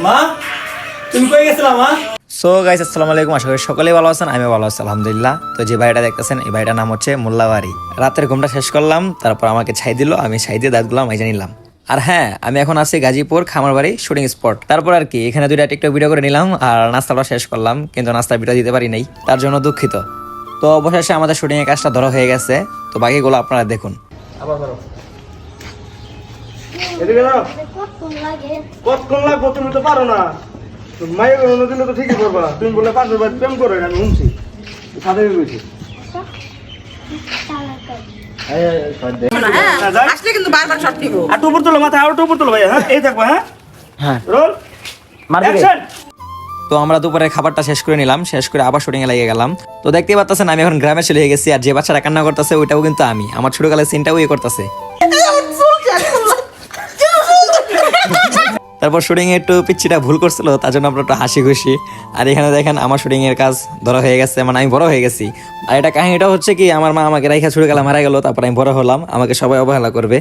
মা তুমি কই গেছিলা মা? সো গাইস আসসালামু আলাইকুম, আশা করি সকলেই ভালো আছেন। আমি ভালো আছি আলহামদুলিল্লাহ। তো যে ভাইটা দেখতেছেন এই ভাইটার নাম হচ্ছে মোল্লাবাড়ি। রাতের ঘুমটা শেষ করলাম, তারপর আমাকে ছাই দিল, আমি ছাই দিয়ে দাঁতগুলো মাইজা নিলাম। আর হ্যাঁ, আমি এখন আছি গাজীপুর খামারবাড়ি শুটিং স্পট। তারপর আর কি এখানে দুইটা টিকটক ভিডিও করে নিলাম আর নাস্তাটা শেষ করলাম, কিন্তু নাস্তার ভিডিও দিতে পারি নাই, তার জন্য দুঃখিত। তো অবশেষে আমাদের শুটিং এর কাজটা ধরা হয়ে গেছে, তো বাকিগুলো আপনারা দেখুন। আবার ধরো। এদিকে নাও। কতক্ষণ লাগবো তুমি তো পারো না। মায়ের অন্য দিলে তো ঠিকই করবা। তুমি বলে পাঁচ বার প্রেম করো, আমি শুনছি। সাথে গেছি। আসলে কিন্তু বারবার শট নিব। আর টুপুর তোলো মাথায়, আর টুপুর তোলো ভাই। হ্যাঁ এই থাকবো। হ্যাঁ হ্যাঁ, রোল অ্যাকশন। তো আমরা দুপুরের খাবারটা শেষ করে নিলাম, শেষ করে আবার শুটিং এ লেগে গেলাম। তো দেখতেই পাচ্ছেন আমি এখন গ্রামে চলে গেছি, আর যে বাচ্চাটা কান্না করতেছে ওইটাও কিন্তু আমি, আমার ছোটকালের সিনটাও ইয়ে করতেছে। তারপর শুটিং এ একটু পিচ্ছিটা ভুল করছিল, তার জন্য আমরা একটু হাসি খুশি। আর এখানে দেখেন আমার শুটিং এর কাজ ধরা হয়ে গেছে, মানে আমি বড় হয়ে গেছি। আর এটা কাহিনীটা হচ্ছে কি, আমার মা আমাকে রাইখা ছোটকালে মারা গেল, তারপর আমি বড় হলাম, আমাকে সবাই অবহেলা করবে।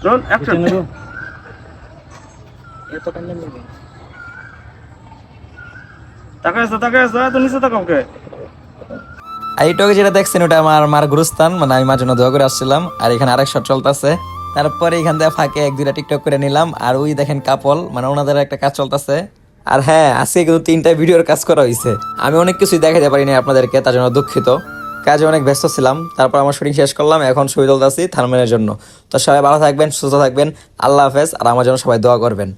Roll action. তাকায় আছে তো নিচে তাকাও কে? আর এইটাকে যেটা দেখছেন ওটা আমার মার গুরুস্থান, মানে আমি মার জন্য দোয়া করে আসছিলাম। আর এখানে আরেক শট চলতেছে, তারপরে এখান থেকে ফাঁকে এক দুইটা টিকটক করে নিলাম। আর ওই দেখেন কাপল, মানে ওনাদের একটা কাজ চলতেছে। আর হ্যাঁ, আজকে কিন্তু 3টা ভিডিওর কাজ করা হয়েছে। আমি অনেক কিছুই দেখাতে পারিনি আপনাদেরকে, তার জন্য দুঃখিত। কাজে অনেক ব্যস্ত ছিলাম। তারপর আমার শুটিং শেষ করলাম, এখন ছবি তুলতেছি থার্মেলের জন্য। তো সবাই ভালো থাকবেন, সুস্থ থাকবেন, আল্লাহ হাফেজ। আর আমার জন্য সবাই দোয়া করবেন।